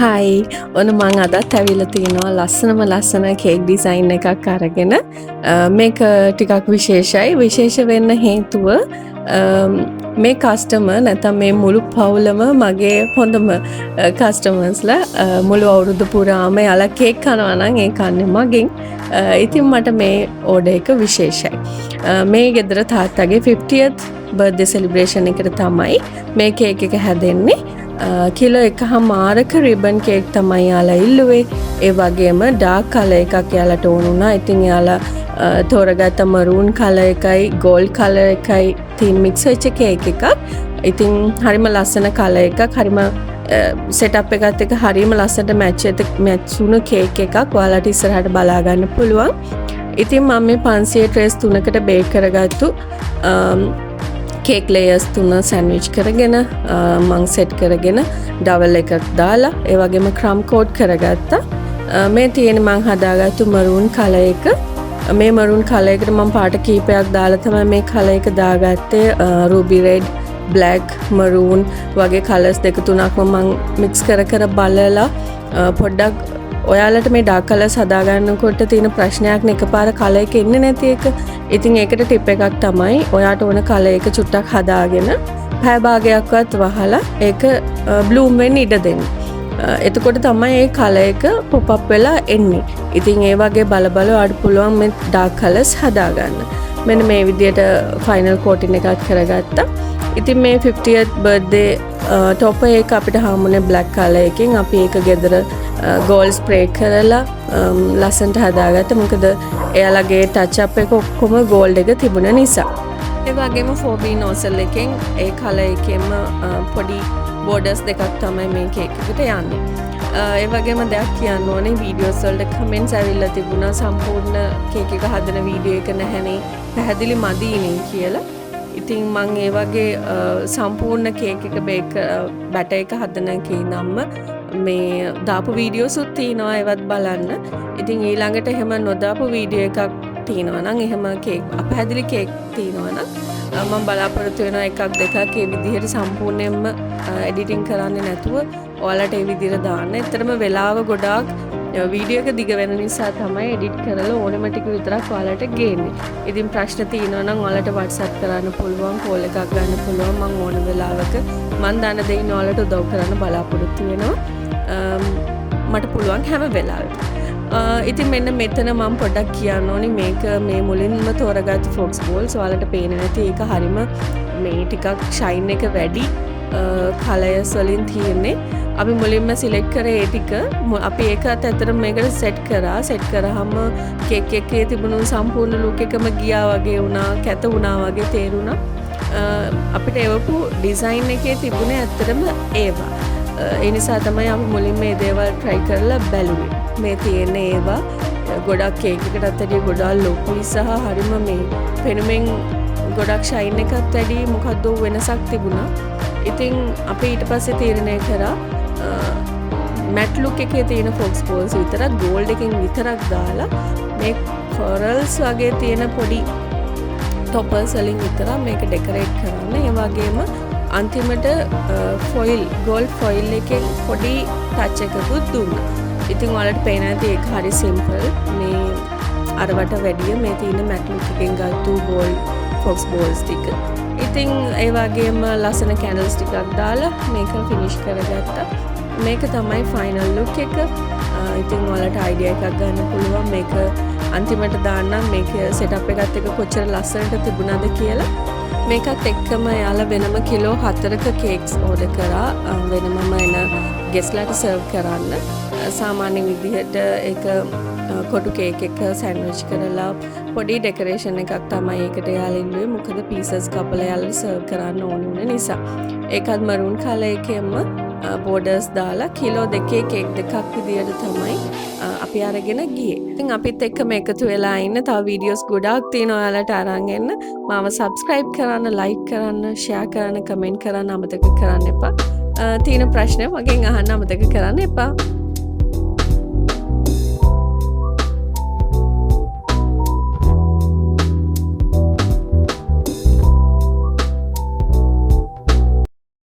හයි ඔන්න මං අදත් ඇවිල්ලා තියෙනවා ලස්සන කේක් ඩිසයින් එකක් අරගෙන මේක ටිකක් විශේෂ වෙන්න හේතුව මේ කස්ටමර් නැත්නම් මේ මුළු පවුලම මගේ හොඳම කස්ටමර්ස්ලා මුළු අවුරුදු පුරාම යාලා කේක් කනවා නම් ඒ කන්නේ මගෙන්. ඉතින් මට මේ ඕඩර් එක විශේෂයි. මේ ගෙදර තාත්තගේ 50th බර්ත්ඩේ සෙලිබ්‍රේෂන් එකට තමයි මේ කේක් එක හැදෙන්නේ. කිලෝ 1.5ක රිබන් කේක් තමයි යාලා ඉල්ලුවේ. ඒ වගේම ඩාර්ක් කලර් එකක් යාලට ඕන වුණා. ඉතින් යාලා තෝරගත්ත මරූන් කලර් එකයි ගෝල්ඩ් කලර් එකයි තියෙන මික්ස් වෙච්ච කේක් එකක්. ඉතින් හරිම ලස්සන කලර් එකක්. හරිම සෙටප් එකත් එක්ක හරිම ලස්සනට මැච් වුණු කේක් එකක්. ඔයාලට ඉස්සරහට බලා ගන්න පුළුවන්. ඉතින් මම මේ 500 ට්‍රේස් 3කට බේක් කරගත්තු කේක් ලේයර්ස් 3 සෑන්ඩ්විච් කරගෙන මං සෙට් කරගෙන ඩබල් එකක් දාලා ඒ වගේම ක්‍රම් කෝට් කරගත්තා. මේ තියෙන මං හදාගත්තු මරූන් කලර් එක. මේ මරූන් කලර් එකට මම පාට කීපයක් දාලා තමයි මේ කලර් එක දාගත්තේ. රූබි රෙඩ්, බ්ලැක්, මරූන් වගේ කලර්ස් දෙක තුනක්ම මං මික්ස් කර බලලා පොඩ්ඩක් ඔයාලට මේ ඩාර්ක් කලර්ස් හදාගන්නකොට තියෙන ප්‍රශ්නයක් නේ එකපාර කලර් එක එන්නේ නැති එක. ඉතින් ඒකට ටිප් එකක් තමයි ඔයාට ඕන කලර් එක චුට්ටක් හදාගෙන පැය භාගයක්වත් වහලා ඒක බ්ලූම් වෙන්න ඉඩ දෙන්න. එතකොට තමයි මේ කලර් එක පොප් අප් වෙලා එන්නේ. ඉතින් ඒ වගේ බල ඔයාට පුළුවන් මේ ඩාර්ක් කලර්ස් හදාගන්න. මෙන්න මේ විදියට ෆයිනල් කෝටින් එකක් කරගත්තා. ඉතින් මේ 50th බර්ත්ඩේ ටොප් එක අපිට හම්බුනේ බ්ලැක් කලර් එකකින්. අපි ඒක ගෙදර ගෝල්ඩ් ස්ප්‍රේ කරලා ලස්සනට හදාගත්තා. මොකද එයාලගේ ටච් අප් එක ඔක්කොම ගෝල්ඩ් එක තිබුණ නිසා. ඒ වගේම 4B nozzle එකෙන් ඒ කලර් එකෙම පොඩි බෝඩර්ස් දෙකක් තමයි මේ කේක් එකට යන්නේ. ඒ වගේම දෙයක් කියන්න ඕනේ වීඩියෝස් වලට කමෙන්ට්ස් ඇවිල්ලා තිබුණා සම්පූර්ණ කේක් එක හදන වීඩියෝ එක නැහැනේ පැහැදිලි මදීනේ කියලා. ඉතින් මං ඒ වගේ සම්පූර්ණ කේක් එක බේක් බැටර් එක හදන කේනම්ම මේ දාපු වීඩියෝසුත් තියෙනවා ඒවත් බලන්න. ඉතින් ඊළඟට එහෙම නොදාපු වීඩියෝ එකක් තියෙනවා නම් එහෙම කේක් අපහැදිලි කේක් තියෙනවා නම් මම බලාපොරොත්තු වෙනවා එකක් දෙකක් ඒ විදිහට සම්පූර්ණයෙන්ම එඩිටින් කරන්නේ නැතුව ඔයාලට ඒ විදිහට දාන්න. ඇත්තටම වෙලාව ගොඩාක් වීඩියෝ එක දිග වෙන නිසා තමයි එඩිට් කරලා ඕනෙම ටික විතරක් ඔයාලට ගේන්නේ. ඉතින් ප්‍රශ්න තියෙනවා නම් ඔයාලට WhatsApp කරන්න පුළුවන්, කෝල් එකක් ගන්න පුළුවන්. මම ඕන වෙලාවක මම දන්න දෙයින් ඔයාලට උදව් කරන්න බලාපොරොත්තු වෙනවා. මට පුළුවන් හැම වෙලාවෙම. ඉතින් මෙන්න මෙතන මම පොඩ්ඩක් කියන්න ඕනි මේක මේ මුලින්ම තෝරගත්තු ෆොක්ස් බෝල්ස්. ඔයාලට පේන්නේ නැති ඒක හරිම මේ ටිකක් ෂයින් එක වැඩි කලර්ස් වලින් තියෙන්නේ. අපි මුලින්ම සිලෙක්ට් කරේ ඒ ටික. අපි ඒකත් ඇත්තටම මේකට සෙට් කරාම කේක් එකේ තිබුණු සම්පූර්ණ ලුක් එකම ගියා වගේ වුණා, කැත වුණා වගේ තේරුණා. අපිට එවපු ඩිසයින් එකේ තිබුණේ ඇත්තටම ඒවා. ඒ නිසා තමයි අපි මුලින්ම මේ දේවල් try කරලා බැලුවේ. මේ තියෙන ඒවා ගොඩක් කේක් එකටත් වැඩිය ගොඩාක් ලොකුයි සහ හරිම මේ පෙනුමෙන් ගොඩක් ෂයින් එකත් වැඩි මොකද්ද වෙනසක් තිබුණා. ඉතින් අපි ඊට පස්සේ තීරණය කරා මැට් ලුක් එකේ තියෙන ෆොක්ස් බෝල්ස් විතරක් ගෝල්ඩ් එකෙන් විතරක් දාලා මේ කොරල්ස් වගේ තියෙන පොඩි ටොපර්ස් වලින් විතරක් මේක ඩෙකරේට් කරන්න. ඒ වගේම අන්තිමට ෆොයිල් ගෝල්ඩ් ෆොයිල් එකෙන් පොඩි ටච් එකකුත් දුන්නා. ඉතින් ඔයාලට පේන ඇති ඒක හරි සිම්පල්. මේ අරවට වැඩිය මේ තියෙන මැට් ලුක් එකෙන් ගත්තු ගෝල්ඩ් ෆොක්ස් බෝල්ස් ටික. ඉතින් ඒ වගේම ලස්සන කැන්ඩල්ස් ටිකක් දාලා මේක ෆිනිෂ් කරගත්තා. මේක තමයි ෆයිනල් ලුක් එක. ඉතින් ඔයාලට අයිඩියා එකක් ගන්න පුළුවන් මේක අන්තිමට දාන්නම් මේක සෙටප් එකත් එක්ක කොච්චර ලස්සනට තිබුණාද කියලා. මේකත් එක්කම යාලා වෙනම කිලෝ 4ක කේක්ස් ඕඩර් කරා වෙනමම එන ගෙස්ලාට සර්ව් කරන්න. සාමාන්‍ය විදිහට ඒක කොටු කේක් එක සෑන්ඩ්විච් කරලා පොඩි ඩෙකරේෂන් එකක් තමයි ඒකට යාලා ඉල්ලුවේ. මොකද පීසස් කපලා යාලා සර්ව් කරන්න ඕන වුණ නිසා. ඒකත් මරූන් කලර් එකෙම බෝඩර්ස් දාලා කිලෝ 2 කේක් දෙකක් විදියට තමයි අපි අරගෙන ගියේ. ඉතින් අපිත් එක්කම එකතු වෙලා ඉන්න තව වීඩියෝස් ගොඩාක් තියෙනවා ඔයාලට අරන් එන්න. මාව subscribe කරන්න, like කරන්න, share කරන්න, comment කරන්න අමතක කරන්න එපා. තියෙන ප්‍රශ්න මගෙන් අහන්න අමතක කරන්න එපා.